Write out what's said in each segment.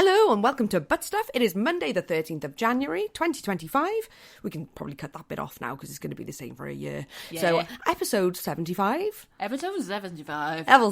Hello and welcome to ButtStuff. It is Monday the 13th of January 2025. We can probably cut that bit off now because it's going to be the same for a year. Yeah. So, episode 75. Episode 75. Yeah, we're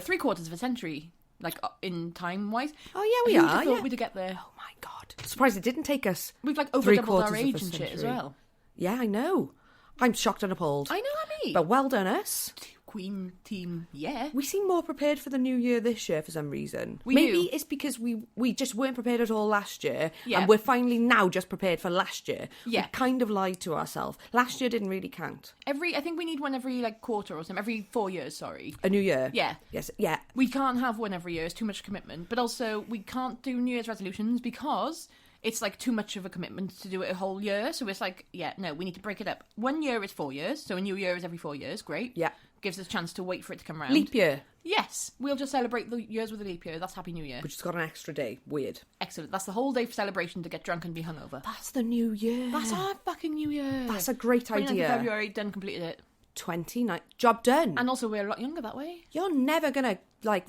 3/4 of a century, like in time-wise. Oh, yeah, we Who'd are. have thought Yeah. we'd get there? Oh, my God. Surprised it didn't take us. We've like over doubled 3/4 our of age a and shit as century. well. Yeah, I know. I'm shocked and appalled. I know, Abby. But well done us. Queen team, yeah. We seem more prepared for the new year this year for some reason. We Maybe do. it's because we just weren't prepared at all last year, Yeah. and we're finally now just prepared for last year. Yeah. We kind of lied to ourselves. Last year didn't really count. I think we need one every like quarter or something. Every 4 years, sorry. A new year. Yeah. Yes. Yeah. We can't have one every year. It's too much commitment. But also, we can't do New Year's resolutions because it's like too much of a commitment to do it a whole year. So it's like, yeah, no, we need to break it up. 1 year is 4 years. So a new year is every 4 years. Great. Yeah. Gives us a chance to wait for it to come around. Leap year, Yes. We'll just celebrate the years with a leap year. That's Happy New Year. which has got an extra day. Weird. Excellent. That's the whole day for celebration to get drunk and be hungover. That's the new year. That's our fucking New Year. That's a great 29th idea. of February, done, completed it. 29. Job done. And also, we're a lot younger that way. You're never gonna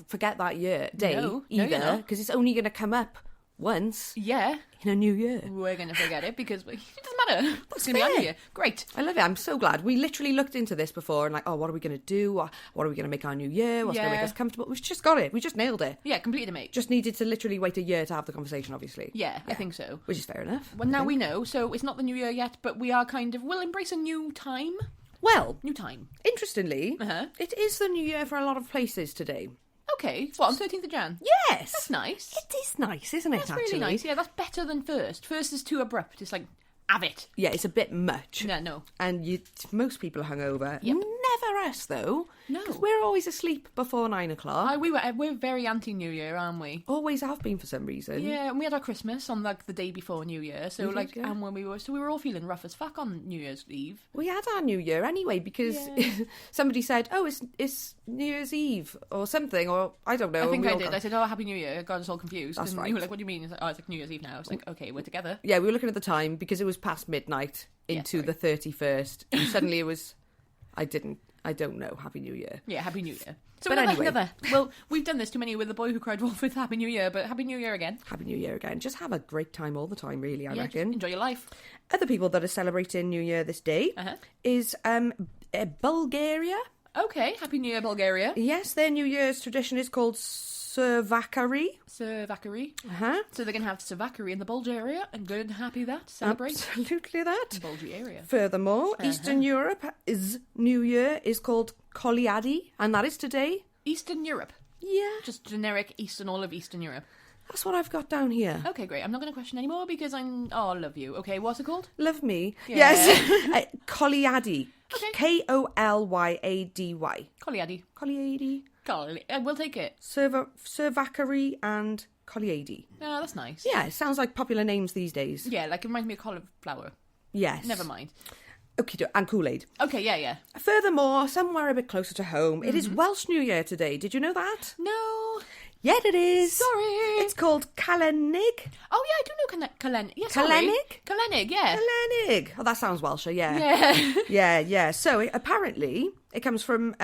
forget that day No, you're either, not. because it's only gonna come up once Yeah. in a new year. We're going to forget it because it doesn't matter. It's going to be fair. our year. Great. I love it. I'm so glad. We literally looked into this before and what are we going to do? What are we going to make our new year? What's going to Yeah. make us comfortable? We've just got it. We just nailed it. Yeah, completed, mate. Just needed to literally wait a year to have the conversation, obviously. Yeah, I think so. Which is fair enough. Well, now we know, so it's not the new year yet, but we are we'll embrace a new time. Well, New time. interestingly, Uh-huh. it is the new year for a lot of places today. Okay. What, on 13th of Jan? Yes! That's nice. It is nice, isn't it, That's actually? really nice. Yeah, that's better than first. First is too abrupt. It's like, have it. Yeah, it's a bit much. Yeah, no. And most people are hungover. Yep. Never us, though. No. Because we're always asleep before 9 o'clock. We're very anti-New Year, aren't we? Always have been for some reason. Yeah, and we had our Christmas on like the day before New Year, so We did, like, yeah. and when we were all feeling rough as fuck on New Year's Eve. We had our New Year anyway because Yeah. somebody said, "Oh, it's New Year's Eve or something," or I don't know. I and think we I all did. got- I said, "Oh, Happy New Year." Got us all confused. That's and right. you were like, "What do you mean?" It's like, "Oh, it's like New Year's Eve now." I was like, "Okay, we're together." Yeah, we were looking at the time because it was past midnight into sorry. the 31st, and suddenly it was. I don't know. Happy New Year. Yeah, Happy New Year. So But another, anyway. well, we've done this too many with The Boy Who Cried Wolf with Happy New Year, but Happy New Year again. Happy New Year again. Just have a great time all the time, really. I Yeah, just reckon. enjoy your life. Other people that are celebrating New Year this day Uh-huh. is Bulgaria. Okay, Happy New Year, Bulgaria. Yes, their New Year's tradition is called Servakari. Savakari. Uh-huh. So they're going to have Savakari in the Bulgaria, and good and happy that. Celebrate. Absolutely that. Bulgaria. Furthermore, Eastern Europe's New Year is called Calennig, and that is today. Eastern Europe. Yeah, Just generic all of Eastern Europe. that's what I've got down here. Okay, great. I'm not going to question anymore because I love you. Okay, what's it called? Love me. Yeah. Yes. Calennig. Okay. Kolyady. Calennig. Calennig. We'll take it. Servakari and Calennig. Oh, that's nice. Yeah, it sounds like popular names these days. Yeah, like it reminds me of cauliflower. Yes. Never mind. Okay, and Kool-Aid. Okay, yeah. Furthermore, somewhere a bit closer to home, it Mm-hmm. is Welsh New Year today. Did you know that? No. Yeah, it is. Sorry. It's called Calennig. Oh, yeah, I do know Calennig. Yeah, Calennig? Calennig, yeah. Calennig. Oh, that sounds Welsher, yeah. Yeah. Yeah. So apparently it comes from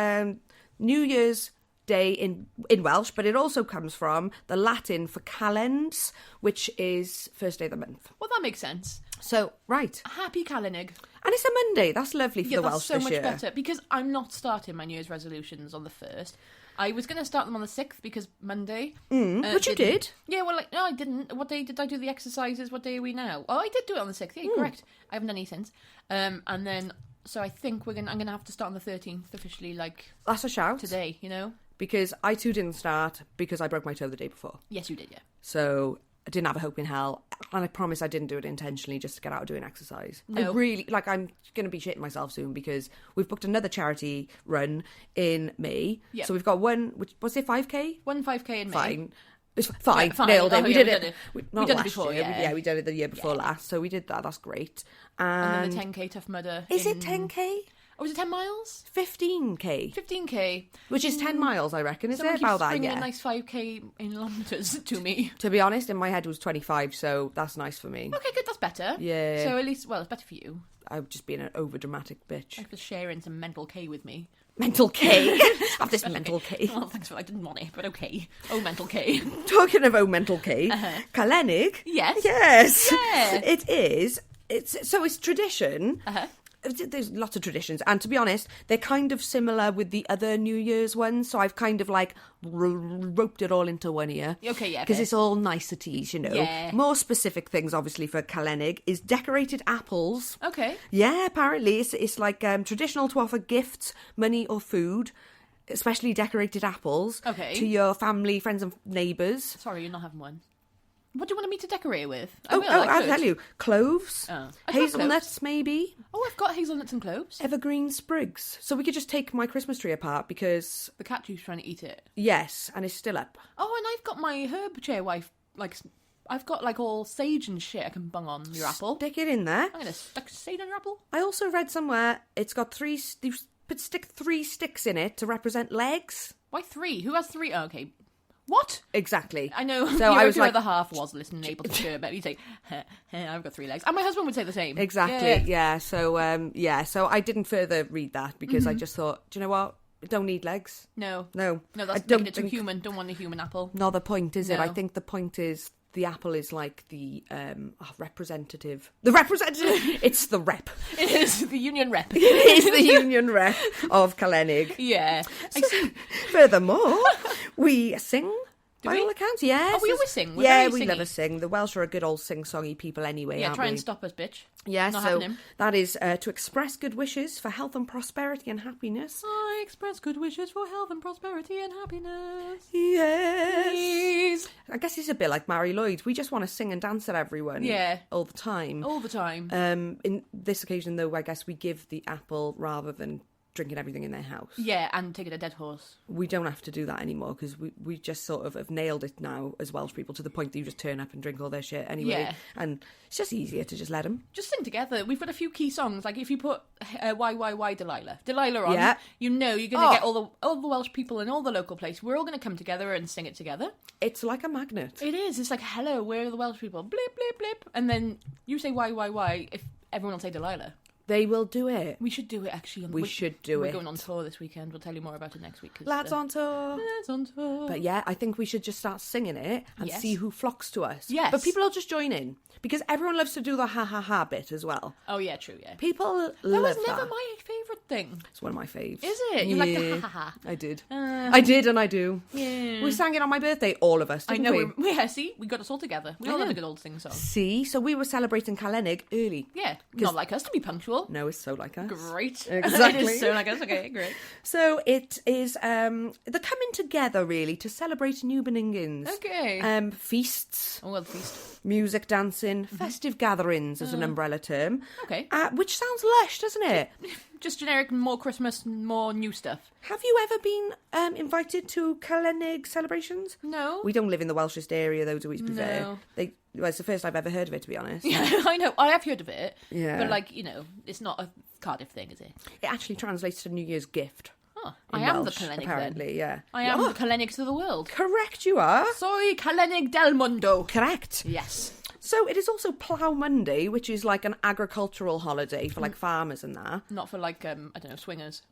New Year's Day in Welsh, but it also comes from the Latin for calends, which is first day of the month. Well, that makes sense. So, right. Happy Calennig. And it's a Monday. That's lovely for Yeah, the that's Welsh so this much year. better because I'm not starting my New Year's resolutions on the 1st. I was going to start them on the 6th because Monday. But you did. Yeah, well, no, I didn't. What day did I do the exercises? What day are we now? Oh, I did do it on the 6th. Yeah, correct. I haven't done any since. And then, so I think I'm going to have to start on the 13th officially, like That's a shout. today, you know? Because I too didn't start because I broke my toe the day before. Yes, you did, yeah. So I didn't have a hope in hell. And I promise I didn't do it intentionally just to get out doing exercise. No. I really, I'm going to be shitting myself soon because we've booked another charity run in May. Yep. So we've got one, was it 5K? 1 5K in May. Fine. It's fine. Yeah, fine. Nailed it. Oh, We yeah, did we it. did it. Not We did it last before, year. yeah. We did it the year before last. So we did that. That's great. And then the 10K Tough Mudder. Is it 10K? Oh, was it 10 miles? 15K. 15K. Which is 10 miles, I reckon. Is Someone it about keeps that? bringing Yeah. a nice 5K in kilometres to me. To be honest, in my head it was 25, so that's nice for me. Okay, good. That's better. Yeah. So at least, well, it's better for you. I've just been an over-dramatic bitch. Thanks for sharing some mental K with me. Mental K. Have this mental K. Oh, thanks for I didn't want it, but okay. Oh, mental K. Talking of mental K, Calennig. Yes. Yes. Yeah. It is. It's tradition. Uh-huh. There's lots of traditions, and to be honest, they're kind of similar with the other New Year's ones. So I've kind of like roped it all into one here. Okay, yeah. Because okay. it's all niceties, you know. Yeah. More specific things, obviously, for Calennig is decorated apples. Okay. Yeah, apparently it's like traditional to offer gifts, money or food, especially decorated apples, Okay. to your family, friends and neighbours. Sorry, you're not having one. What do you want me to decorate it with? I'll tell you. Cloves, Oh. hazelnuts maybe, Oh, I've got hazelnuts and cloves. evergreen sprigs. So we could just take my Christmas tree apart because, The cat keeps trying to eat it. yes, and it's still up. Oh, and I've got my herb chair wife, like, I've got, like, all sage and shit I can bung on your apple. Stick it in there. I'm going to stick sage on your apple. I also read somewhere it's got stick 3 sticks in it to represent legs. Why 3? Who has 3? Oh, okay. What? Exactly. I know. So I was your like, other half was listening, able to share about. You'd say, "I've got 3 legs," and my husband would say the same. exactly. Yeah. So So I didn't further read that because I Mm-hmm. just thought, do you know what? I don't need legs. No, No. that's I don't making it too think- human. Don't want a human apple. Not the point, is it? No. I think the point is the apple is like the representative. The representative. It's the rep. It is the union rep. It is the union rep of Calennig. Yeah. I see. Furthermore, we sing. By we? all accounts, yes. Oh, we always sing. We're yeah, very we love singy. a sing. The Welsh are a good old sing-songy people anyway, Yeah, aren't try we? and stop us, bitch. Yeah, Not so happening. that is to express good wishes for health and prosperity and happiness. I express good wishes for health and prosperity and happiness. Yes. Please. I guess it's a bit like Mary Lloyd. We just want to sing and dance at everyone. Yeah. All the time. All the time. In this occasion, though, I guess we give the apple rather than drinking everything in their house. Yeah, and taking a dead horse. We don't have to do that anymore because we just sort of have nailed it now as Welsh people to the point that you just turn up and drink all their shit anyway. Yeah. And it's just easier to just let them. Just sing together. We've got a few key songs. Like if you put Why Delilah on, Yeah. you know you're going to get all the Welsh people in all the local place. We're all going to come together and sing it together. It's like a magnet. It is. It's like, hello, where are the Welsh people? Blip, blip, blip. And then you say why, if everyone will say Delilah. They will do it. We should do it, actually. We should do We're it. going on tour this weekend. We'll tell you more about it next week. 'Cause, Lads on tour. Lads on tour. But yeah, I think we should just start singing it and Yes. see who flocks to us. Yes. But people will just join in because everyone loves to do the ha ha ha bit as well. Oh, yeah, true, yeah. People That love was that. never my favourite thing. It's one of my faves. Is it? You like the ha ha ha? I did. I did and I do. Yeah. We sang it on my birthday, all of us, I didn't know. we? Yeah, see? We got us all together. We all know. love a good old sing song. See? So we were celebrating Calennig early. Yeah. Not like us to be punctual. No, it's so like us. Great. Exactly. It is so like us. Okay, great. So it is the coming together, really, to celebrate New Beningans. Okay. Feasts, Oh, well, feast. music, dancing, festive gatherings as an umbrella term. Okay. Which sounds lush, doesn't it? Just generic, more Christmas, more new stuff. Have you ever been invited to Calennig celebrations? No. We don't live in the Welshest area, though, do we, to be fair? No. Well, it's the first I've ever heard of it, to be honest. Yeah, I know. I have heard of it. Yeah. But, like, you know, it's not a Cardiff thing, is it? It actually translates to New Year's gift. Oh, in I am Welsh, the Calennig, apparently, then. yeah. I am Oh, the Calennig to the world. correct, you are. Soy Calennig del Mundo. Correct. Yes. So it is also Plough Monday, which is like an agricultural holiday for like farmers and that. Not for, like, I don't know, swingers.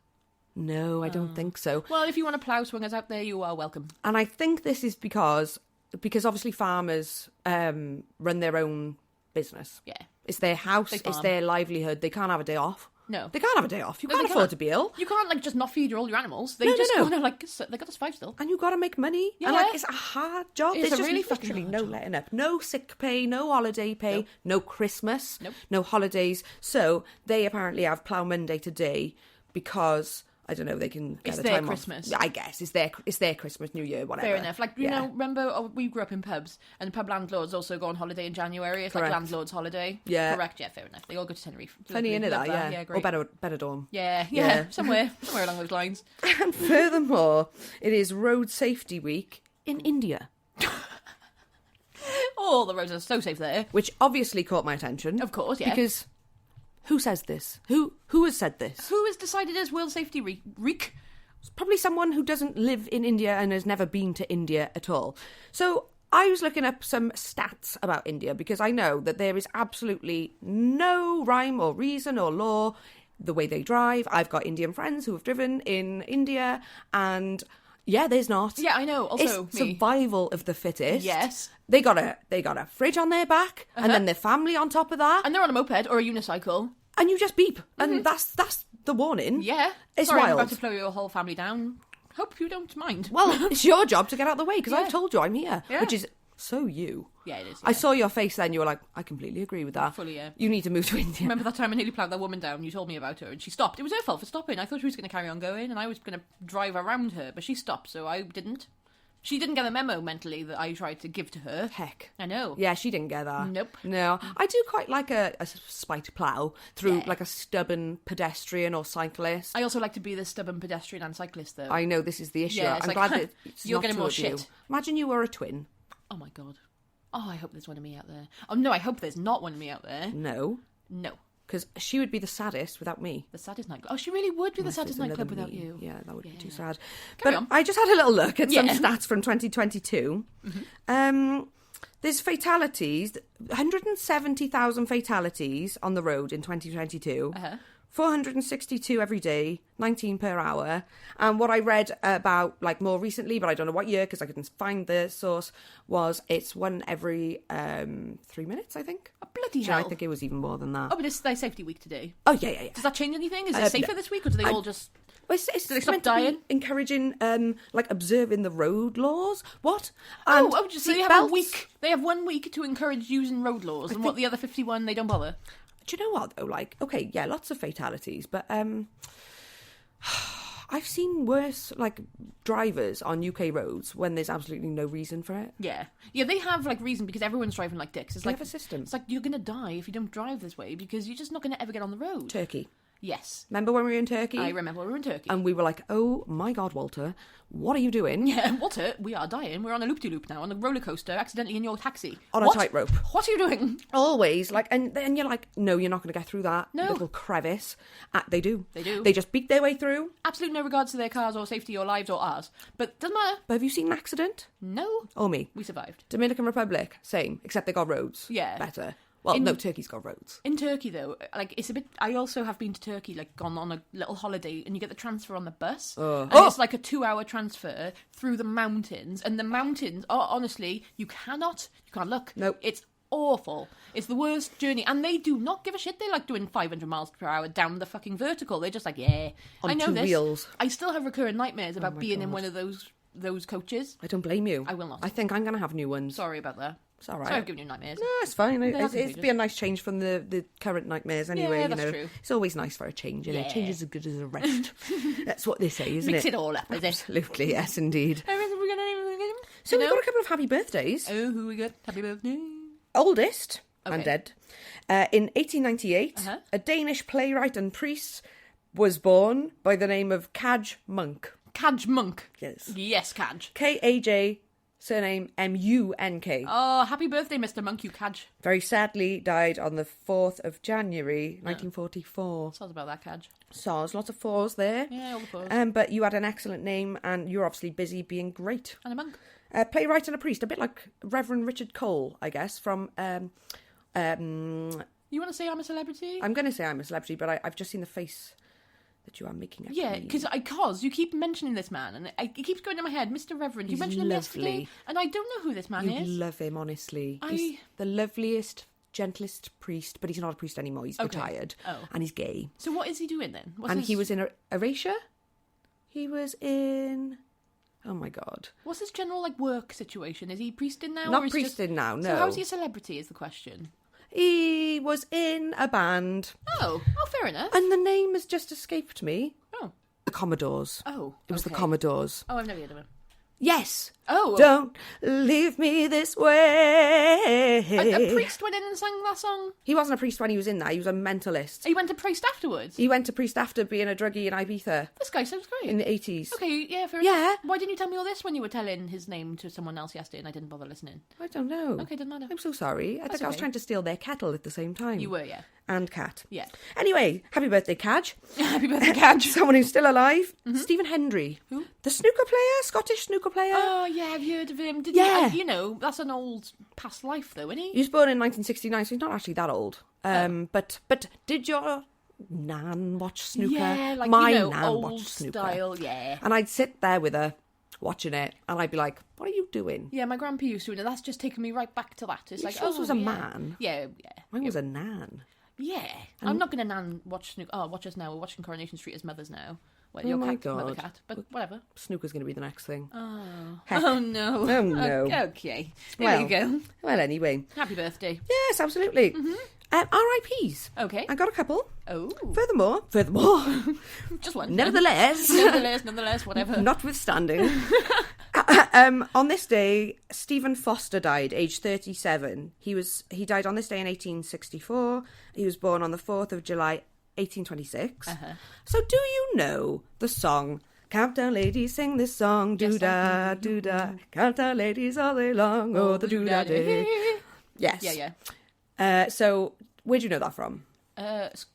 No, I don't think so. Well, if you want to plough swingers out there, you are welcome. And I think this is because obviously farmers run their own business. Yeah. It's their house, They it's farm. their livelihood. They can't have a day off. No. They can't have a day off. You No, can't they afford can't. to be ill. You can't, like, just not feed all your animals. They No, no, just no. go, like, they got us 5 still. And you got to make money. Yeah. And like, it's a hard job. It's There's a just really fucking literally hard no job. letting up. No sick pay, no holiday pay, Nope. no Christmas, Nope. no holidays. So they apparently have Plough Monday today because, I don't know, they can get It's the their time Christmas. off. I guess. It's their Christmas, New Year, whatever. Fair enough. Like, you Yeah. know, remember we grew up in pubs, and pub landlords also go on holiday in January. It's Correct. like landlord's holiday. Yeah. Correct, yeah, fair enough. They all go to Tenerife. Funny, Lovely, innit, love that? Yeah, Or great. better dorm. Yeah, Yeah. somewhere along those lines. And furthermore, it is Road Safety Week in India, Oh, the roads are so safe there. which obviously caught my attention. Of course, yeah. Because who says this? Who has said this? Who has decided as World Safety Week? It's probably someone who doesn't live in India and has never been to India at all. So I was looking up some stats about India because I know that there is absolutely no rhyme or reason or law the way they drive. I've got Indian friends who have driven in India, and yeah, there's not. Yeah, I know. Also, it's survival of the fittest. Yes. They got a fridge on their back, and then their family on top of that, and they're on a moped or a unicycle, and you just beep, and that's the warning. Yeah, it's sorry, wild. I'm about to blow your whole family down. Hope you don't mind. Well, it's your job to get out of the way, because I've told you I'm here, Yeah. which is so you. Yeah, it is. I saw your face then, you were like, I completely agree with that. Fully, yeah. You need to move to India. Remember that time I nearly ploughed that woman down? You told me about her, and she stopped. It was her fault for stopping. I thought she was going to carry on going, and I was going to drive around her, but she stopped, so I didn't. She didn't get the memo mentally that I tried to give to her. Heck. I know. Yeah, she didn't get that. Nope. No. I do quite like a spiked plough through like a stubborn pedestrian or cyclist. I also like to be the stubborn pedestrian and cyclist, though. I know this is the issue. Yeah, I'm like, glad that it's you're not getting more towards you. shit. Imagine you were a twin. Oh my god. Oh, I hope there's one of me out there. Oh no, I hope there's not one of me out there. No. No. Because she would be the saddest without me. The saddest nightclub. Oh, she really would be the saddest nightclub without me. you. Yeah, that would be too sad. Carry But on. I just had a little look at some Yeah. stats from 2022. There's fatalities, 170,000 fatalities on the road in 2022. 462 every day, 19 per hour. And what I read about, like, more recently, but I don't know what year because I couldn't find the source, was it's one every 3 minutes, I think. Oh, bloody Actually, hell. I think it was even more than that. Oh, but it's their safety week today. Oh, yeah. Does that change anything? Is it safer no. this week, or do they all just... Well, it's Do they stop meant to be dying? encouraging, like, observing the road laws. What? Oh, And so they have seatbelts. a week. They have 1 week to encourage using road laws, and what the other 51 they don't bother. Do you know what, though? Like, okay, yeah, lots of fatalities, but I've seen worse, like, drivers on UK roads when there's absolutely no reason for it. Yeah, they have like reason because everyone's driving like dicks. It's They like have a system. It's like you're gonna die if you don't drive this way because you're just not gonna ever get on the road. Turkey. Yes, Remember when we were in Turkey? I remember we were in Turkey. And we were like, oh my God, Walter, what are you doing? Yeah, Walter, we are dying. We're on a loop-de-loop now, on a roller coaster, accidentally in your taxi. On a What? tightrope. What are you doing? Always, like, and then you're like, no, you're not going to get through that No. little crevice. They do. They do. They just beat their way through. Absolute no regards to their cars or safety or lives or ours. But doesn't matter. But have you seen an accident? No, Or me? we survived. Dominican Republic, same, except they got roads. Yeah. Better. Well, no, Turkey's got roads. In Turkey, though, like, it's a bit... I also have been to Turkey, like, gone on a little holiday, and you get the transfer on the bus. And it's like a 2-hour transfer through the mountains. And the mountains are, honestly, you can't look. Nope. It's awful. It's the worst journey. And they do not give a shit. They like doing 500 miles per hour down the fucking vertical. They're just like, yeah, On I know two this. wheels. I still have recurring nightmares about my being in God. one of those coaches. I don't blame you. I will not. I think I'm going to have new ones. Sorry about that. It's all right. Sorry I've given you nightmares. No, it's fine. They It'd haven't be a nice change from the current nightmares anyway. Yeah, that's you know, true. It's always nice for a change, isn't it? Yeah. Change is as good as a rest. That's what they say, isn't Mix it? it all up, is it? Absolutely, yes, indeed. So You we've know? got a couple of happy birthdays. Oh, who we got? Happy birthday. Oldest, Okay. I'm dead. In 1898, Uh-huh. a Danish playwright and priest was born by the name of Kaj Munk. Kaj Monk. Yes. Yes, Kaj. K-A-J, surname M-U-N-K. Oh, happy birthday, Mr. Monk, you Kaj. Very sadly died on the 4th of January, 1944. Sounds about that, Kaj. SARS, lots of fours there. Yeah, all the fours. But you had an excellent name and you're obviously busy being great. And a monk. Playwright and a priest, a bit like Reverend Richard Cole, I guess, from... You want to say I'm a celebrity? I'm going to say I'm a celebrity, but I've just seen the face that you are making. Yeah, because you keep mentioning this man, and it keeps going in my head. Mr. Reverend, you He's mentioned him lovely. yesterday, and I don't know who this man You is. love him, honestly. He's the loveliest, gentlest priest, but he's not a priest anymore. He's Okay. retired. Oh. And he's gay. So what is he doing then? He was in Erasure. He was in... Oh my God. What's his general work situation? Is he priesting now? Not or is he priesting now, no. So how is he a celebrity? Is the question. He was in a band. Oh, fair enough. And the name has just escaped me. Oh, The Commodores. oh, It was the okay. Commodores. Oh, I've never heard of him. Yes. Oh, Don't leave me this way. a priest went in and sang that song. He wasn't a priest when he was in that. He was a mentalist. He went to priest afterwards. He went to priest after being a druggie in Ibiza This guy sounds great. in the 80s. Okay, yeah, fair Yeah. enough. Why didn't you tell me all this when you were telling his name to someone else yesterday and I didn't bother listening? I don't know. Okay, doesn't matter. I'm so sorry. I think I was okay. trying to steal their kettle at the same time. You were, yeah. And Cat. Yeah. Anyway, happy birthday, Kaj. Happy birthday, Kaj. Someone who's still alive. Stephen Hendry. Who? The snooker player, Scottish snooker player. Oh, yeah, I've heard of him. Did Yeah. You know, that's an old past life, though, isn't he? He was born in 1969, so he's not actually that old. But did your nan watch snooker. Yeah, like, my you know, nan old watched snooker. style, yeah. And I'd sit there with her watching it, and I'd be like, "What are you doing?" Yeah, my grandpa used to, and that's just taken me right back to that. It's like, yours was a yeah. man. Yeah. Mine was a nan. Yeah. I'm not going to watch snooker. Oh, watch us now. We're watching Coronation Street as mothers now. Well, your my cat, mother God. cat, but whatever. Snooker's going to be the next thing. Oh. Heck. Oh, no. Oh, no. Okay. There you go. Well, anyway. Happy birthday. Yes, absolutely. Mm-hmm. RIPs. Okay. I got a couple. Oh. Furthermore, Just one. nevertheless, whatever. notwithstanding, on this day, Stephen Foster died, aged 37. He died on this day in 1864. He was born on the 4th of July, 1826. So do you know the song, Countdown ladies sing this song, doo-da, doo-da, countdown ladies all day long, oh, the doo-da day. Yes. Yeah. So where do you know that from?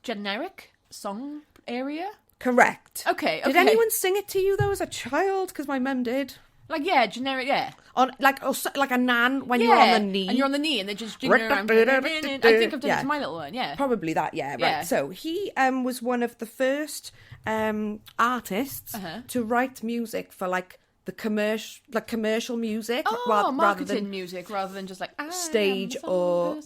Generic song area? Correct. Okay. Did anyone sing it to you, though, as a child? Because my mum did. Like, yeah, generic, yeah. On like a nan when you're on the knee. And you're on the knee and they're just jiggling around. I think I've done it to my little one, yeah. Probably that, yeah, right. Yeah. So he was one of the first artists to write music for like the commercial music. Marketing music rather than just like stage or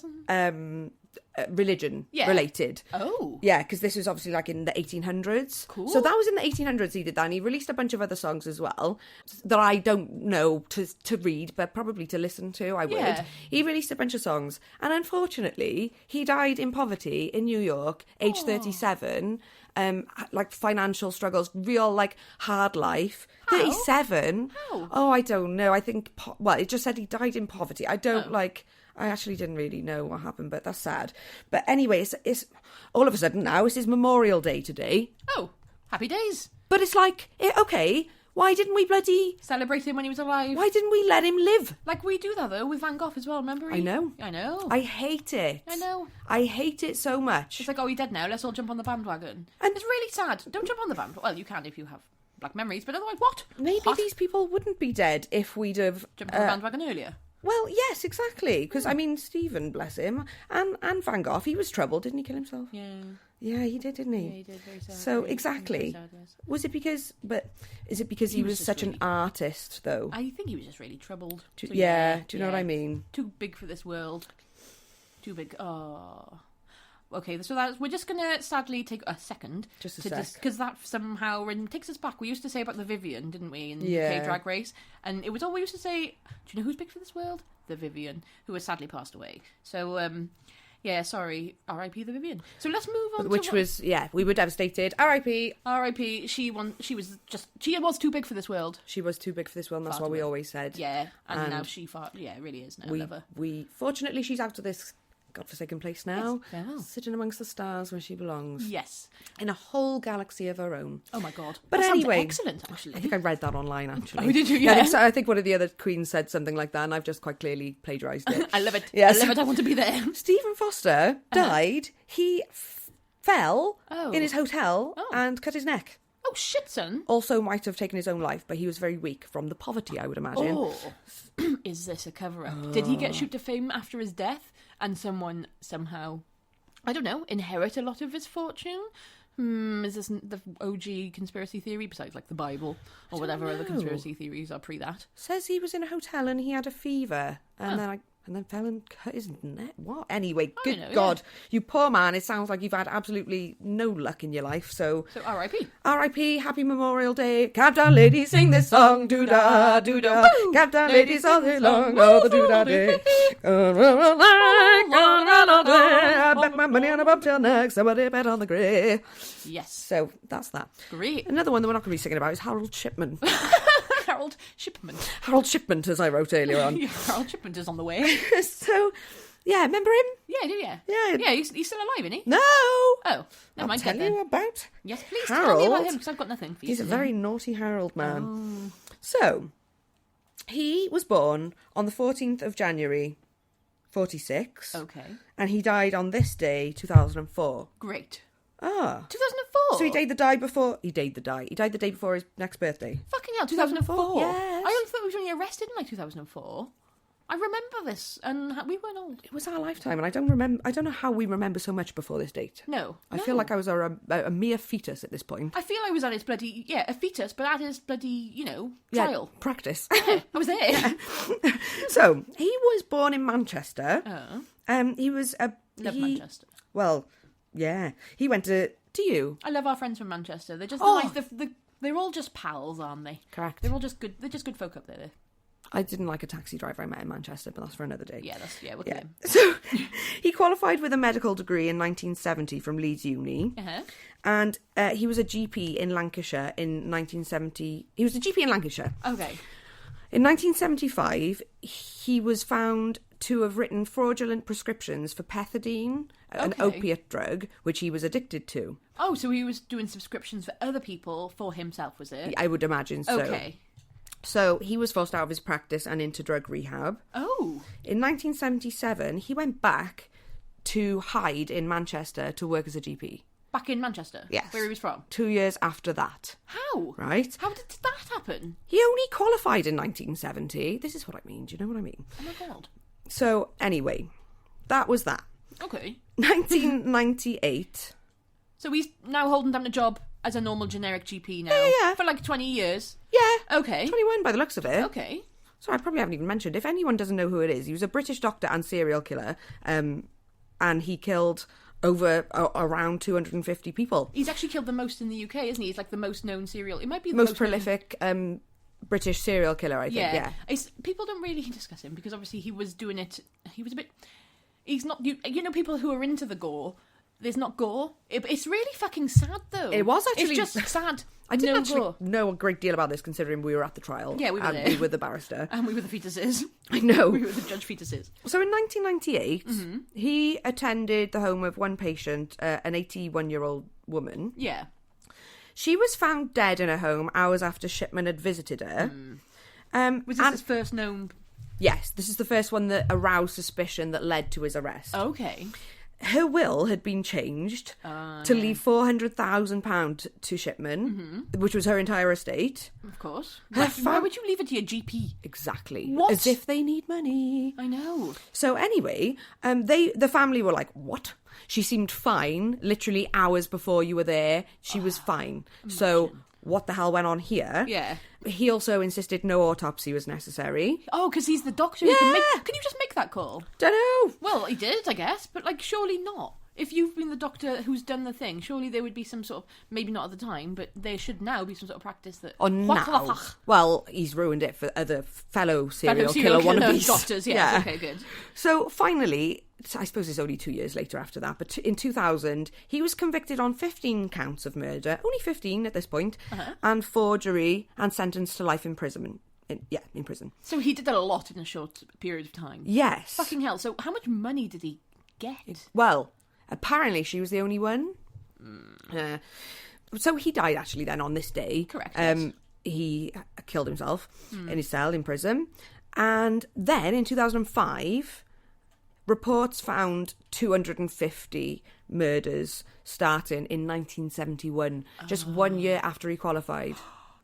religion related. Oh. Yeah, because this was obviously like in the 1800s. Cool. So that was in the 1800s he did that, and he released a bunch of other songs as well that I don't know to read, but probably to listen to, I would. Yeah. He released a bunch of songs, and unfortunately, he died in poverty in New York, aged 37, like financial struggles, real like hard life. How? 37? How? Oh, I don't know. I think, it just said he died in poverty. I don't I actually didn't really know what happened, but that's sad. But anyway, it's all of a sudden now, it's his Memorial Day today. Oh, happy days. But it's like, okay, why didn't we celebrate him when he was alive? Why didn't we let him live? Like we do that, though, with Van Gogh as well, remember? I know. I hate it. I know. I hate it so much. It's like, oh, he's dead now, let's all jump on the bandwagon. And it's really sad. Don't jump on the bandwagon. Well, you can if you have black memories, but otherwise, what? Maybe these people wouldn't be dead if we'd have... jumped on the bandwagon earlier. Well, yes, exactly. Because, I mean, Stephen, bless him, and Van Gogh, he was troubled. Didn't he kill himself? Yeah. Yeah, he did, didn't he? Yeah, he did. Very sad. So, exactly. Very sad, yes. Was it because... But is it because he was such an artist, though? I think he was just really troubled. Do you know what I mean? Too big for this world. Too big. Oh... Okay, so we're just going to sadly take a second. Just a sec. Because that somehow takes us back. We used to say about the Vivian, didn't we, in UK Drag Race? And it was all we used to say, do you know who's big for this world? The Vivian, who has sadly passed away. So, sorry, R.I.P. the Vivian. So let's move on we were devastated. R.I.P. R.I.P. She was too big for this world. She was too big for this world, and that's what we always said. Yeah, and now she it really is now. Love her. Fortunately, she's out of this godforsaken place now, sitting amongst the stars where she belongs. Yes, in a whole galaxy of her own. Oh my god! But that anyway, sounds excellent. Actually, I think I read that online. Actually, oh, did you? Yeah. I think one of the other queens said something like that, and I've just quite clearly plagiarised it. I love it. Yes. I love it. I want to be there. Stephen Foster died. He fell in his hotel and cut his neck. Oh shit, son! Also, might have taken his own life, but he was very weak from the poverty, I would imagine. Oh, is this a cover-up? Did he get shoot to fame after his death? And someone somehow, I don't know, inherit a lot of his fortune? Is this the OG conspiracy theory, besides like the Bible or whatever other conspiracy theories are pre that? Says he was in a hotel and he had a fever, and then fell and cut his neck. What? Anyway, good God. Yeah. You poor man. It sounds like you've had absolutely no luck in your life. So R.I.P. R.I.P. Happy Memorial Day. Countdown ladies, sing this song. Doo-da, doo-da. Countdown ladies all day long. Oh, the doo-da day. I bet my money on a bobtail neck. Somebody bet on the grey. Yes. So that's that. Great. Another one that we're not going to be singing about is Harold Shipman. Harold Shipman. Harold Shipment, as I wrote earlier on. Harold Shipman is on the way. So, yeah, remember him? Yeah, I do, yeah. Yeah. Yeah, he's still alive, isn't he? No! Oh, never mind. I'll tell you about Yes, please Harold. tell me about him, because I've got nothing for you. He's a very naughty Harold man. Oh. So, he was born on the 14th of January, 46. Okay. And he died on this day, 2004. Great. Ah. 2004? So he died the day before... He died the day before his next birthday. Fucking hell, 2004? Yes. I only thought he was only arrested in, 2004. I remember this, and we weren't old. It was our lifetime, and I don't know how we remember so much before this date. No. I feel like I was a mere fetus at this point. I feel I was at his bloody, a fetus, but at his bloody, trial. Yeah, practice. I was there. Yeah. So, he was born in Manchester. Oh. He was Love Manchester. Well, yeah. He went to you? I love our friends from Manchester. They're just nice. They're all just pals, aren't they? Correct. They're all just good. They're just good folk up there. I didn't like a taxi driver I met in Manchester, but that's for another day. Yeah, we'll get him. So, he qualified with a medical degree in 1970 from Leeds Uni. And he was a GP in Lancashire in 1970. He was a GP in Lancashire. Okay. In 1975, he was found to have written fraudulent prescriptions for pethidine, an opiate drug, which he was addicted to. Oh, so he was doing subscriptions for other people for himself, was it? I would imagine so. Okay. So he was forced out of his practice and into drug rehab. Oh. In 1977, he went back to hide in Manchester to work as a GP. Back in Manchester? Yes. Where he was from? 2 years after that. How? Right? How did that happen? He only qualified in 1970. This is what I mean. Do you know what I mean? Oh my God. So, anyway, that was that. Okay. 1998. So he's now holding down a job as a normal generic GP now? Yeah. For like 20 years? Yeah. Okay. 21 by the looks of it. Okay. So I probably haven't even mentioned. If anyone doesn't know who it is, he was a British doctor and serial killer. And he killed around 250 people. He's actually killed the most in the UK, isn't he? He's like the most known serial. It might be the most prolific British serial killer, I think. Yeah. People don't really discuss him because obviously he was doing it. He was a bit. He's not. You know, people who are into the gore. There's not gore. It's really fucking sad, though. It was actually... It's just sad. I didn't no actually gore. know a great deal about this, considering we were at the trial. Yeah, we were and there. we were the barrister. And we were the fetuses. I know. We were the judge fetuses. So in 1998, he attended the home of one patient, an 81-year-old woman. Yeah. She was found dead in her home hours after Shipman had visited her. Was this his first known... Yes, this is the first one that aroused suspicion that led to his arrest. Okay. Her will had been changed to leave £400,000 to Shipman, which was her entire estate. Of course. Why would you leave it to your GP? Exactly. What? As if they need money. I know. So anyway, the family were like, what? She seemed fine. Literally hours before you were there, she was fine. Imagine. So what the hell went on here? Yeah. He also insisted no autopsy was necessary. Oh, because he's the doctor. Yeah. Can you just make that call? Dunno. Well, he did, I guess, but surely not. If you've been the doctor who's done the thing, surely there would be some sort of, maybe not at the time, but there should now be some sort of practice that... now. Well, he's ruined it for other fellow serial killer wannabes. Doctors, yeah. Okay, good. So finally, I suppose it's only 2 years later after that, but in 2000, he was convicted on 15 counts of murder, only 15 at this point, and forgery, and sentenced to life imprisonment. In prison. So he did that a lot in a short period of time? Yes. Fucking hell. So how much money did he get? Well... Apparently, she was the only one. So he died actually then on this day. Correct. He killed himself in his cell in prison. And then in 2005, reports found 250 murders starting in 1971, just 1 year after he qualified.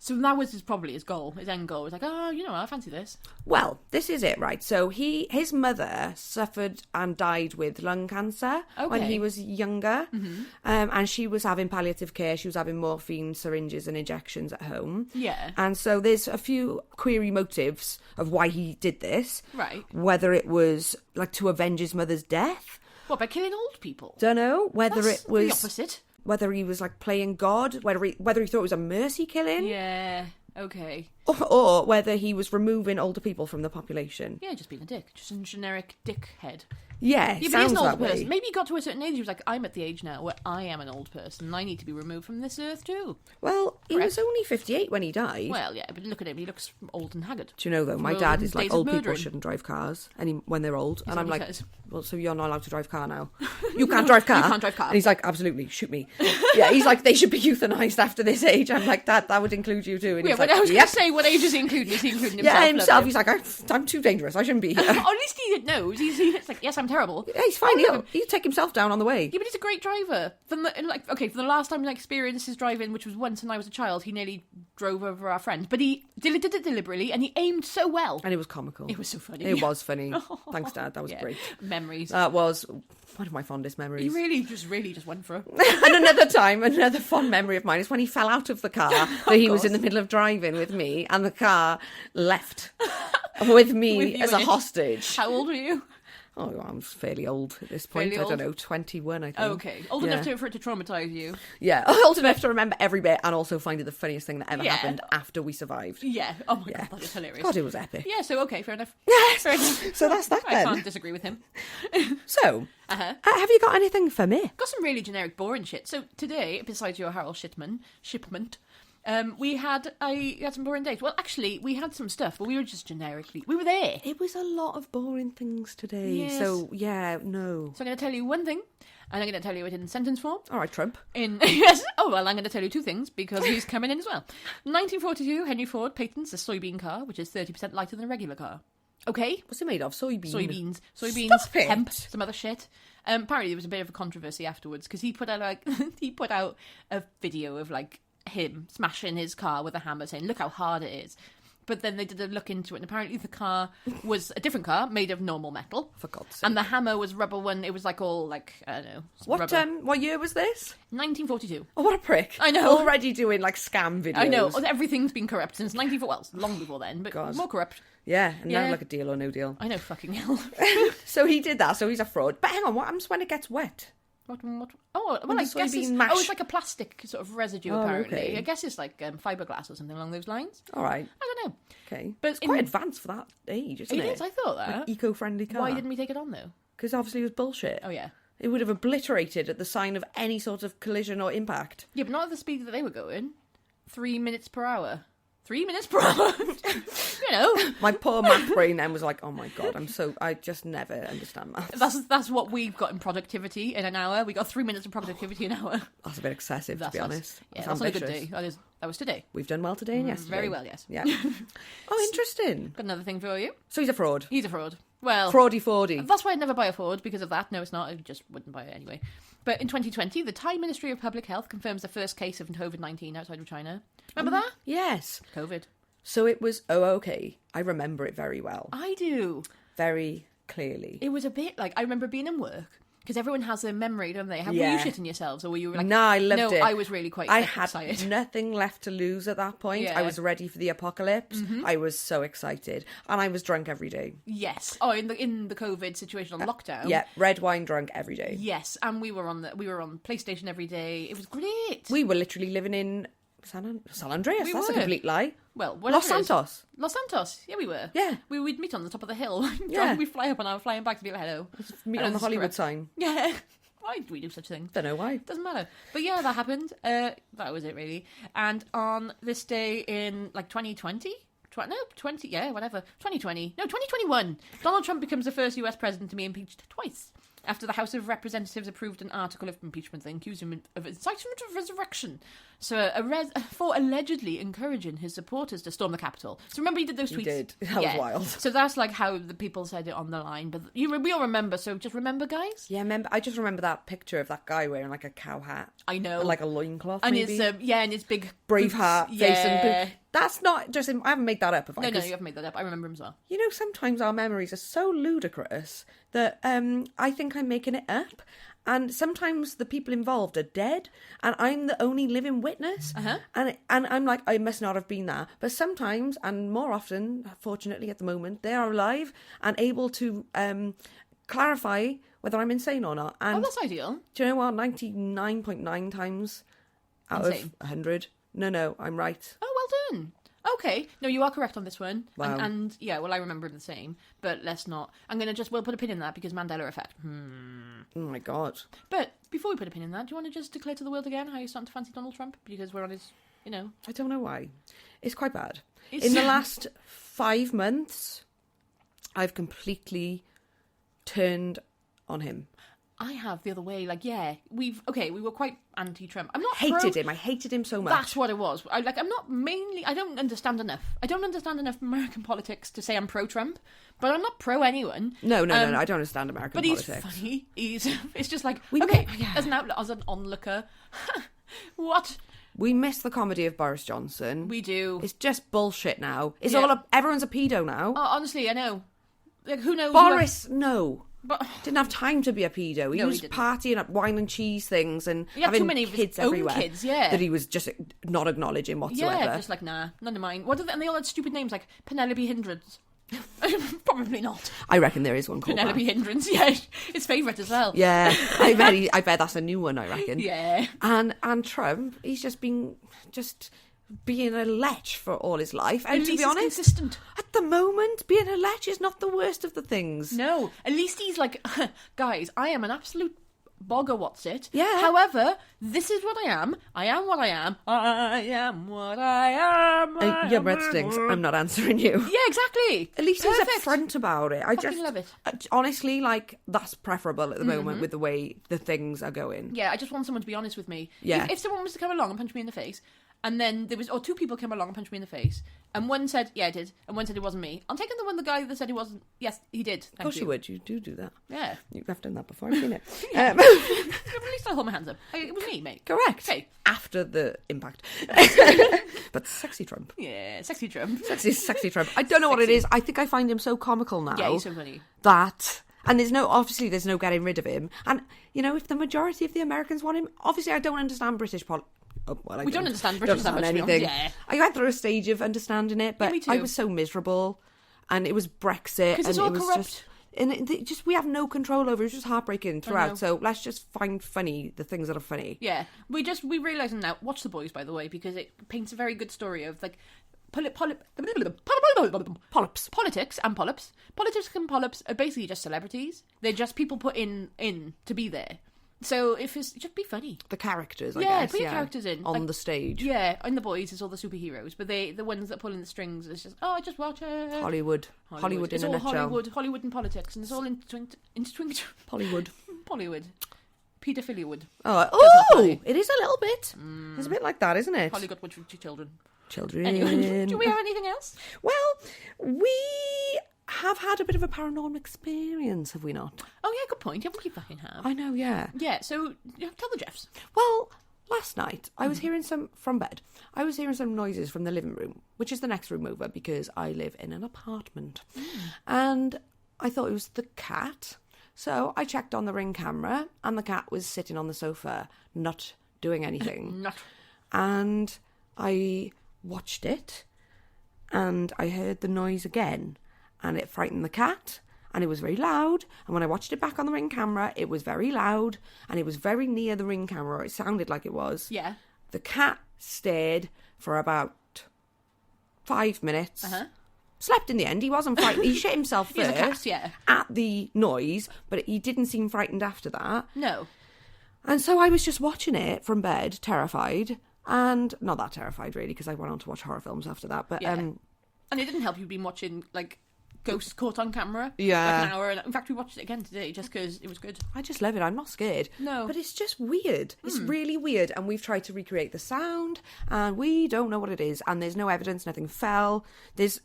So that was probably his goal, his end goal. It was like, I fancy this. Well, this is it, right? So his mother suffered and died with lung cancer when he was younger. And she was having palliative care. She was having morphine syringes and injections at home. Yeah. And so there's a few query motives of why he did this. Right. Whether it was like to avenge his mother's death. What, by killing old people? Don't know. Whether That's it was... the opposite. Whether he was like playing God, whether he thought it was a mercy killing. Yeah, okay. Or whether he was removing older people from the population. Yeah, just being a dick. Just a generic dickhead. Yeah, but he's an old person. Maybe he got to a certain age, he was like, I'm at the age now where I am an old person and I need to be removed from this earth too. Well, he was only 58 when he died. Well, yeah, but look at him, he looks old and haggard. Do you know, though, my dad is like, old people shouldn't drive cars when they're old. And I'm like, well, so you're not allowed to drive a car now? You can't drive a car? You can't drive a car. And he's like, absolutely, shoot me. Yeah, he's like, they should be euthanised after this age. I'm like, that would include you too. And yeah, he's but like, I was going to say, what age is he including? Is he including himself? Yeah, himself. Love He's like, I'm too dangerous. I shouldn't be here. at least he knows. He's like, yes, I'm terrible. Yeah, he's fine. He'll take himself down on the way. Yeah, but he's a great driver. For the last time I experienced his driving, which was once when I was a child, he nearly drove over our friend. But he did it deliberately, and he aimed so well. And it was comical. It was so funny. It was funny. Thanks, Dad. That was great. Memories. That was one of my fondest memories. He really just went for it. And another fond memory of mine is when he fell out of the car that he was in the middle of driving with me, and the car left with me as a hostage. How old were you? Oh, I'm fairly old at this point. I don't know, 21, I think. Okay. Old enough for it to traumatise you. Yeah, old enough to remember every bit and also find it the funniest thing that ever happened after we survived. Yeah. Oh my God, that is hilarious. God, it was epic. Yeah, so okay, fair enough. Yes. Fair enough. So that's that then. I can't disagree with him. So, have you got anything for me? Got some really generic, boring shit. So today, besides your Harold Shipment, I had some boring days. Well, actually, we had some stuff, but we were just generically... We were there. It was a lot of boring things today. Yes. So, yeah, no. So I'm going to tell you one thing, and I'm going to tell you it in sentence form. All right, Trump. Yes. Oh, well, I'm going to tell you two things, because he's coming in as well. 1942, Henry Ford patents a soybean car, which is 30% lighter than a regular car. Okay? What's it made of? Soybeans, Stop it. Hemp, some other shit. Apparently, there was a bit of a controversy afterwards, because he put out, a video of, him smashing his car with a hammer saying, look how hard it is. But then they did a look into it, and apparently the car was a different car made of normal metal. For God's sake. And the hammer was rubber one. It was I don't know. What year was this? 1942. Oh, what a prick. I know. Already doing scam videos. I know. Everything's been corrupt since 1940. Well, long before then, but God. more corrupt. Yeah, and now a deal or no deal. I know, fucking hell. So he did that, so he's a fraud. But hang on, what happens when it gets wet? What? Oh, well, I guess it's like a plastic sort of residue, apparently. Okay. I guess it's like fiberglass or something along those lines. All right. I don't know. Okay. But it's quite advanced for that age, isn't it? It is, I thought that. Eco-friendly car. Why didn't we take it on, though? Because obviously it was bullshit. Oh, yeah. It would have obliterated at the sign of any sort of collision or impact. Yeah, but not at the speed that they were going. 3 minutes per hour. 3 minutes per hour. You know. My poor math brain then was like, oh my God, I just never understand maths. That's what we've got in productivity in an hour. We got 3 minutes of productivity an hour. That's a bit excessive, to be honest. Yeah, that's not a good day. That was today. We've done well today and yesterday. Very well, yes. Yeah. Oh, interesting. Got another thing for you. So he's a fraud. He's a fraud. Well, Fraudy. That's why I'd never buy a Ford, because of that. No, it's not. I just wouldn't buy it anyway. But in 2020, the Thai Ministry of Public Health confirms the first case of COVID-19 outside of China. Remember that? Yes. COVID. So it was, okay. I remember it very well. I do. Very clearly. It was a bit I remember being in work, because everyone has a memory, don't they? Were you shitting yourselves, or were you No, I loved it. I was really quite excited. I had nothing left to lose at that point. Yeah. I was ready for the apocalypse. Mm-hmm. I was so excited. And I was drunk every day. Yes. Oh, in the COVID situation on lockdown. Yeah, red wine drunk every day. Yes, and we were on PlayStation every day. It was great. We were literally living in San Andreas. That's a complete lie. Well, Los Santos. Los Santos. Yeah, we were. Yeah. We'd meet on the top of the hill. Yeah. We'd fly up and I was flying back to be like, hello. Meet on the Hollywood sign. Yeah. Why do we do such things? Don't know why. Doesn't matter. But yeah, that happened. That was it, really. And on this day in 2020... 2021. Donald Trump becomes the first US president to be impeached twice, after the House of Representatives approved an article of impeachment that accused him of incitement of resurrection. So for allegedly encouraging his supporters to storm the Capitol. So remember he did those tweets? He did. That was wild. So that's how the people said it on the line. But we all remember, so just remember, guys? Yeah, I just remember that picture of that guy wearing a cow hat. I know. And a loincloth, and maybe. And his big... Braveheart face and... That's not just him. I haven't made that up. No, you haven't made that up. I remember him as well. You know, sometimes our memories are so ludicrous that I think I'm making it up. And sometimes the people involved are dead, and I'm the only living witness. Uh-huh. And I'm like, I must not have been there. But sometimes, and more often, fortunately at the moment, they are alive and able to clarify whether I'm insane or not. And that's ideal. Do you know what? 99.9 times out insane. Of 100. No, I'm right. Oh, well done. Okay. No, you are correct on this one. Wow. And yeah, well, I remember the same. But let's not. I'm going to we'll put a pin in that because Mandela effect. Oh my God. But before we put a pin in that, do you want to just declare to the world again how you're starting to fancy Donald Trump? Because we're on his, I don't know why. It's quite bad. In the last 5 months, I've completely turned on him. I have the other way. Like, yeah, we were quite anti-Trump. I'm not hated him. I hated him so much. That's what it was. I don't understand enough. I don't understand enough American politics to say I'm pro-Trump, but I'm not pro anyone. No. I don't understand American politics. But he's funny. It's just like, as an onlooker, what? We miss the comedy of Boris Johnson. We do. It's just bullshit now. Everyone's a pedo now. Oh, honestly, I know. Like, who knows? Boris, no. But didn't have time to be a pedo. He was partying at wine and cheese things and having too many kids of his everywhere. Own kids, yeah. That he was just not acknowledging whatsoever. Yeah, just like, nah, none of mine. And they all had stupid names like Penelope Hindrance. Probably not. I reckon there is one called Penelope Hindrance. Yeah, it's favourite as well. Yeah, I bet that's a new one. I reckon. Yeah. And Trump, he's just being a lech for all his life. And to be honest, consistent. At the moment, being a lech is not the worst of the things. No, at least he's like, guys, I am an absolute bogger what's it. Yeah. However, this is what I am. I am what I am. I am what I am. Your breath stinks. I'm not answering you. Yeah, exactly. At least he's upfront about it. I just love it. Honestly, like, that's preferable at the moment with the way the things are going. Yeah, I just want someone to be honest with me. Yeah. If someone was to come along and punch me in the face, and then two people came along and punched me in the face, and one said, yeah, I did, and one said it wasn't me. I'm taking the guy that said he wasn't. Yes, he did. Of course you would. You do that. Yeah. You've done that before, I've seen it. At least I hold my hands up. It was me, mate. Correct. Okay. After the impact. But sexy Trump. Yeah, sexy Trump. Sexy Trump. I don't know what it is. I think I find him so comical now. Yeah, he's so funny. And there's no getting rid of him. And, if the majority of the Americans want him, obviously I don't understand British politics. We don't understand British that much. Anything. Yeah. I went through a stage of understanding it, but me too. I was so miserable, and it was Brexit, and it's all it was corrupt. we have no control over it. It's just heartbreaking throughout. So let's just find funny the things that are funny. Yeah, we realise now. Watch The Boys, by the way, because it paints a very good story of like politics and polyps. Politics and polyps are basically just celebrities. They're just people put in to be there. So if it's just be funny. The characters, I guess. Put your characters in. On the stage. Yeah, in The Boys it's all the superheroes, but the ones that pull in the strings is just, I just watch it. Hollywood it's in a all nutshell. Hollywood and politics, and it's all intertwined. Hollywood. Paedophilia-wood. Oh, it is a little bit. It's a bit like that, isn't it? Hollywood with children. Anyway, do we have anything else? Well, we have had a bit of a paranormal experience, have we not? Oh yeah, good point. Yeah, we fucking have. I know, yeah. Yeah, so tell the Jeffs. Well, last night I was hearing from bed. I was hearing some noises from the living room, which is the next room over because I live in an apartment. And I thought it was the cat. So I checked on the Ring camera and the cat was sitting on the sofa, not doing anything. And I watched it and I heard the noise again. And it frightened the cat, and it was very loud. And when I watched it back on the Ring camera, it was very loud, and it was very near the Ring camera. It sounded like it was. Yeah. The cat stayed for about 5 minutes. Slept in the end. He wasn't frightened. He shit himself first He's a cat, yeah. at the noise, but he didn't seem frightened after that. No. And so I was just watching it from bed, terrified. And not that terrified, really, because I went on to watch horror films after that. But and it didn't help you'd been watching, like, Ghost caught on camera. Yeah. Like an hour. In fact, we watched it again today just because it was good. I just love it. I'm not scared. No. But it's just weird. It's really weird. And we've tried to recreate the sound and we don't know what it is. And there's no evidence. Nothing fell. There's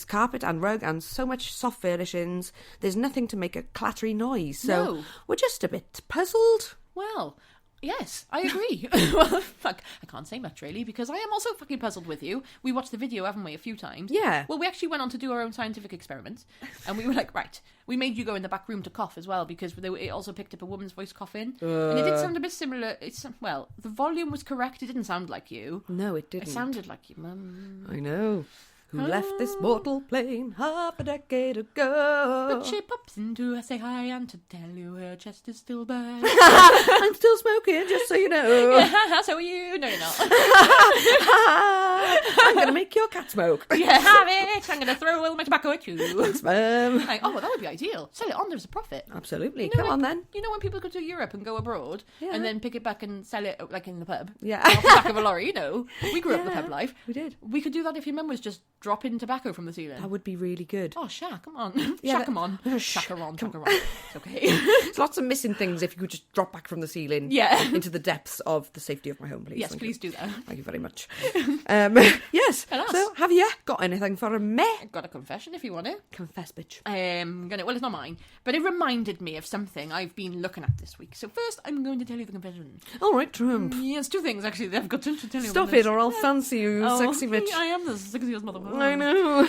carpet and rug and so much soft furnishings. There's nothing to make a clattery noise. So we're just a bit puzzled. Well, yes, I agree. Well, fuck, I can't say much really because I am also fucking puzzled with you. We watched the video, haven't we, a few times? Yeah. Well, we actually went on to do our own scientific experiments, and we were like, right. We made you go in the back room to cough as well because it also picked up a woman's voice coughing, and it did sound a bit similar. The volume was correct. It didn't sound like you. No, it didn't. It sounded like your mum. I know. Who left this mortal plane half a decade ago. But she pops in to say hi and to tell you her chest is still bare. I'm still smoking, just so you know. Yeah, so are you. No, you're not. I'm going to make your cat smoke. Yeah, have it. I'm going to throw all my tobacco at you. Thanks, Mum. Like, that would be ideal. Sell it on, there's a profit. Absolutely. Come on, then. You know when people go to Europe and go abroad and then pick it back and sell it, like, in the pub? Yeah. Off the back of a lorry, you know. We grew up the pub life. We did. We could do that if your mum was just dropping tobacco from the ceiling? That would be really good. Oh, Shaq, come on. Yeah, Shaq, come on. Shaq-a-ron. It's okay. There's lots of missing things if you could just drop back from the ceiling into the depths of the safety of my home, please. Yes, please do that. Thank you very much. Yes. So, have you got anything for me? I've got a confession if you want it. Confess, bitch. Well, it's not mine, but it reminded me of something I've been looking at this week. So first, I'm going to tell you the confession. All right, Trump. Yes, two things actually that I've got to tell you. Stop it, or I'll fancy you, sexy bitch. I am the sexiest motherfucker. I know.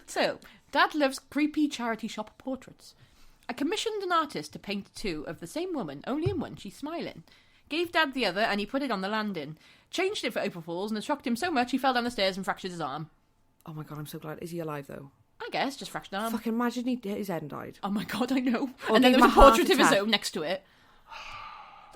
So, Dad loves creepy charity shop portraits. I commissioned an artist to paint 2 of the same woman, only in one she's smiling. Gave Dad the other, and he put it on the landing. Changed it for April Fools, and it shocked him so much he fell down the stairs and fractured his arm. Oh my god, I'm so glad. Is he alive though? I guess, just fractured arm. Fucking imagine his head died. Oh my god, I know. Or and then there was a heart portrait of his attack. own next to it.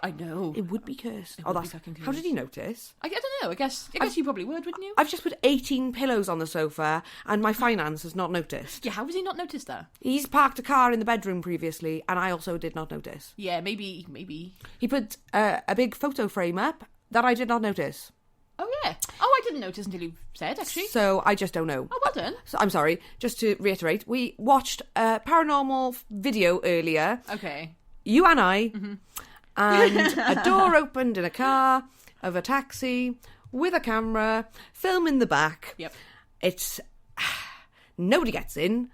I know. It would be cursed. It would be fucking cursed. How did he notice? I don't know. I guess you probably would, wouldn't you? I've just put 18 pillows on the sofa and my finance has not noticed. Yeah, how has he not noticed that? He's parked a car in the bedroom previously and I also did not notice. Yeah, maybe. He put a big photo frame up that I did not notice. Oh, yeah. Oh, I didn't notice until you said, actually. So I just don't know. Oh, well done. So, I'm sorry. Just to reiterate, we watched a paranormal video earlier. Okay. You and I. Mm-hmm. And a door opened in a car of a taxi with a camera, film in the back. Yep. It's... Nobody gets in.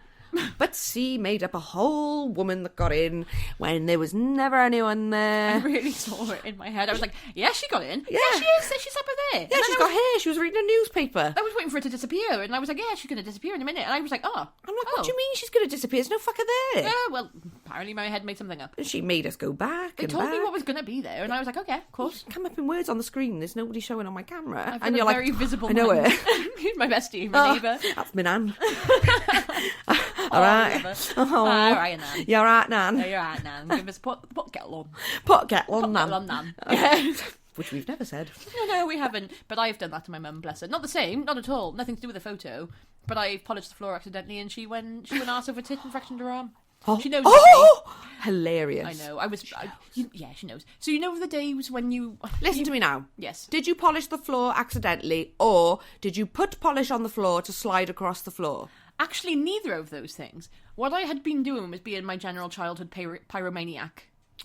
But C made up a whole woman that got in when there was never anyone there. I really saw it in my head. I was like, yeah, she got in. Yeah, she is. She's up there. Yeah, she's got hair. She was reading a newspaper. I was waiting for it to disappear, and I was like, yeah, she's going to disappear in a minute. And I was like, oh. I'm like, what do you mean she's going to disappear? There's no fucker there. Yeah, well, apparently my head made something up. And she made us go back. They told me what was going to be there, and I was like, okay, of course. Come up in words on the screen. There's nobody showing on my camera. And you're very like, visible. I know it. He's my bestie, my neighbour. That's my nan. All right. All right, Nan. You're right, Nan. Yeah, you're right, Nan. Give us pot kettle on. Pot kettle on, Nan. Pot kettle on, Nan. Which we've never said. No, we haven't. But I've done that to my mum, bless her. Not the same, not at all. Nothing to do with the photo. But I polished the floor accidentally, and she went arse over tit and fractured her arm. Oh. She knows. Oh, hilarious! I know. Yeah, she knows. So you know the days when you listen to me now. Yes. Did you polish the floor accidentally, or did you put polish on the floor to slide across the floor? Actually, neither of those things. What I had been doing was being my general childhood pyromaniac,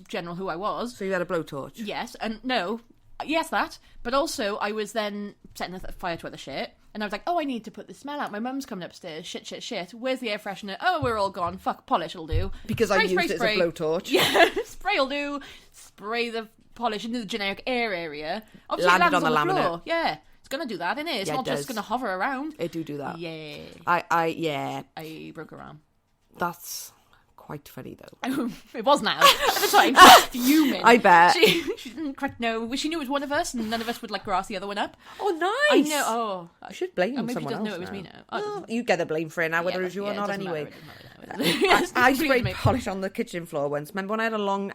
general who I was. So you had a blowtorch? Yes, and no, yes that. But also, I was then setting a fire to other shit, and I was like, oh, I need to put the smell out. My mum's coming upstairs. Shit. Where's the air freshener? Oh, we're all gone. Fuck, polish will do. Because I used it as a blowtorch. Yeah, spray will do. Spray the polish into the generic air area. Obviously, Landed it lands on the the laminate. floor. Yeah. It's going to do that, isn't it? It's not just going to hover around. It do that. Yeah. I broke her arm. That's quite funny, though. It was now. At the time, she was fuming. I bet. She didn't quite know. She knew it was one of us, and none of us would like grass the other one up. Oh, nice. I know. Oh. I should blame maybe someone else. Maybe she doesn't know it was me now. Well, you get the blame for it now, whether it's you or not, anyway. I sprayed polish on the kitchen floor once. Remember when I had a long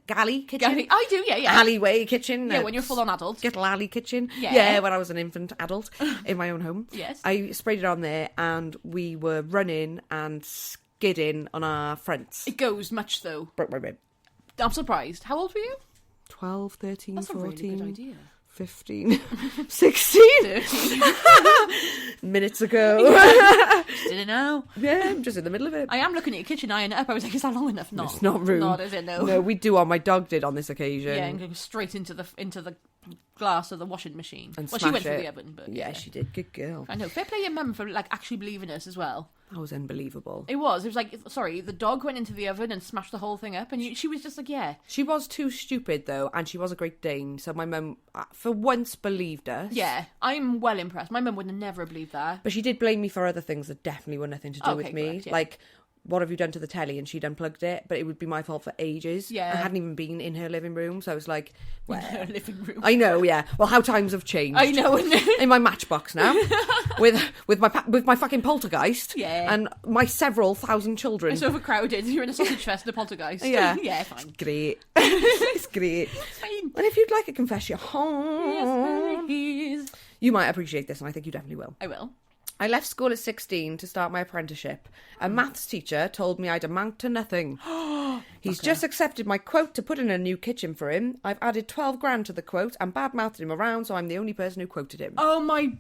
galley kitchen? I do, yeah. Alleyway kitchen. Yeah, when you're full on adult. Little alley kitchen. Yeah. When I was an infant adult in my own home. Yes. I sprayed it on there and we were running and skidding on our fronts. It goes much, though. Broke my rib. I'm surprised. How old were you? 12, 13, That's 14. That's a really good idea. 15, 16 13. minutes ago. Didn't know. Yeah, I'm just in the middle of it. I am looking at your kitchen, eyeing it up. I was like, is that long enough? No. It's not room. Not, is it? No. No, we do what my dog did on this occasion. Yeah, and go straight into the glass of the washing machine. And she went it. through the oven, but yeah, she did. Good girl. I know. Fair play your mum for like actually believing us as well. That was unbelievable. It was like, sorry, the dog went into the oven and smashed the whole thing up, and she was just like, yeah. She was too stupid though, and she was a Great Dane. So my mum, for once, believed us. Yeah, I'm well impressed. My mum would have never believed that. But she did blame me for other things that definitely were nothing to do with me. Correct, yeah. Like, what have you done to the telly? And she'd unplugged it, but it would be my fault for ages. Yeah. I hadn't even been in her living room, so I was like, well, her living room. I know, yeah. Well, how times have changed. I know. In my matchbox now, with my fucking poltergeist, yeah, and my several thousand children. It's overcrowded. You're in a sausage fest and a poltergeist. Yeah, yeah, fine. It's great. It's great. It's fine. And if you'd like a confession, yes, please. You might appreciate this, and I think you definitely will. I will. I left school at 16 to start my apprenticeship. A maths teacher told me I'd amount to nothing. He's just accepted my quote to put in a new kitchen for him. I've added 12 grand to the quote and bad-mouthed him around, so I'm the only person who quoted him. Oh my...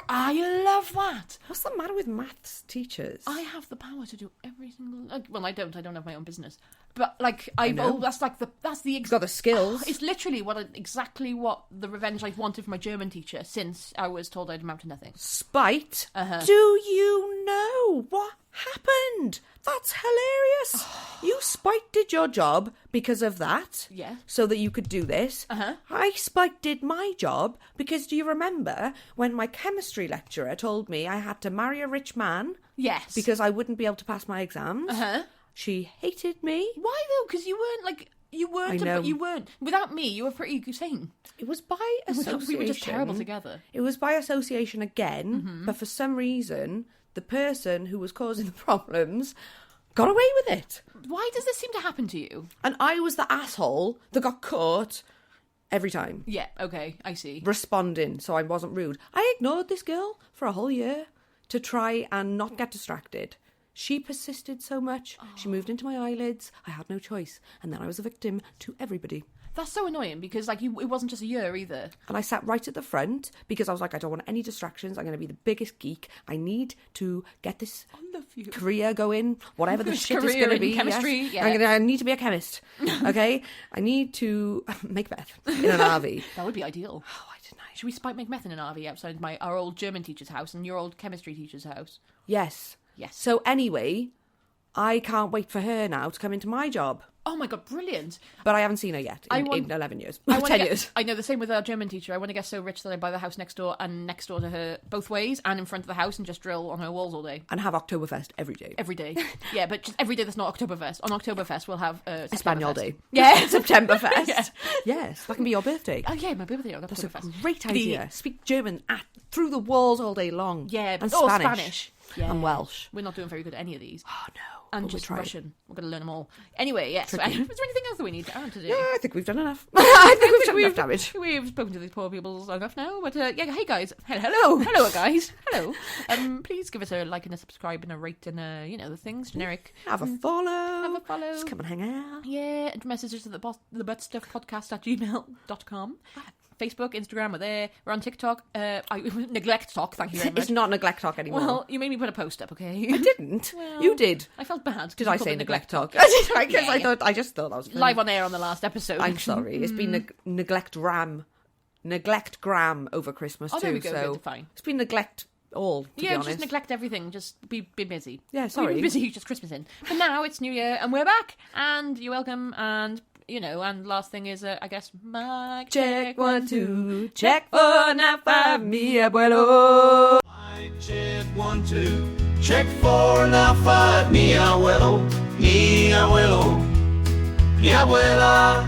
I love that. What's the matter with maths teachers? I have the power to do every single... Well, I don't have my own business. But, like, that's the... You've got the skills. It's literally exactly what the revenge I've wanted from my German teacher since I was told I'd amount to nothing. Spite? Do you know what happened? That's hilarious. You spite did your job because of that. Yeah. So that you could do this. I spite did my job because do you remember when my chemistry lecturer told me I had to marry a rich man? Yes. Because I wouldn't be able to pass my exams. She hated me. Why though? Because you weren't. Without me, you were pretty sane. It was by association. We were just terrible together. It was by association again, but for some reason, the person who was causing the problems got away with it. Why does this seem to happen to you? And I was the asshole that got caught every time. Yeah, okay, I see. Responding, so I wasn't rude. I ignored this girl for a whole year to try and not get distracted. She persisted so much. She moved into my eyelids. I had no choice. And then I was a victim to everybody. That's so annoying because, like, it wasn't just a year either. And I sat right at the front because I was like, I don't want any distractions. I'm going to be the biggest geek. I need to get this career going, whatever the shit is going to be. Chemistry, yes. I need to be a chemist. Okay? I need to make meth in an RV. That would be ideal. Oh, I didn't know. Should we make meth in an RV outside our old German teacher's house and your old chemistry teacher's house? Yes. So anyway, I can't wait for her now to come into my job. Oh my god, brilliant. But I haven't seen her yet in 11 years. 10 years. I know, the same with our German teacher. I want to get so rich that I buy the house next door and next door to her both ways and in front of the house and just drill on her walls all day. And have Oktoberfest every day. Every day. Yeah, but just every day that's not Oktoberfest. On Oktoberfest we'll have Espanol Day. Yeah. Septemberfest. Yeah. Yes, that can be your birthday. Oh yeah, my birthday on That's Oktoberfest. a great idea. Speak German through the walls all day long. Yeah, and Spanish. Yeah. And Welsh. We're not doing very good at any of these. Oh no. And just Russian. We're going to learn them all. Anyway, yes. Yeah, so, is there anything else that we need to do? Yeah, I think we've done enough. I think we've done enough damage. We've spoken to these poor people enough now. But yeah, hey guys. Hello guys. Hello. Please give us a like and a subscribe and a rate and the things, generic. Have a follow. Just come and hang out. Yeah, and message us at the ButtStuff Podcast at gmail.com. Facebook, Instagram, we're there. We're on TikTok. Neglect Talk, thank you very much. It's not Neglect Talk anymore. Well, you made me put a post up, okay? I didn't. Well, you did. I felt bad. Did I say Neglect Talk? Because I just thought that was funny. Live on air on the last episode. I'm sorry. It's been Neglect Gram over Christmas too. There we go. So good, fine. It's been neglect all, to be honest. Just neglect everything. Just be busy. Yeah, sorry. Be busy, just Christmas in. But now it's New Year and we're back. And you're welcome and... and last thing is, I guess, mic check 1, 2, check 4, now 5, mi abuelo. Mic check 1, 2, check 4, now 5, mi abuelo, mi abuelo, mi abuela.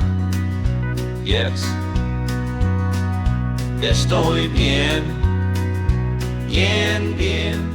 Yes, estoy bien, bien, bien.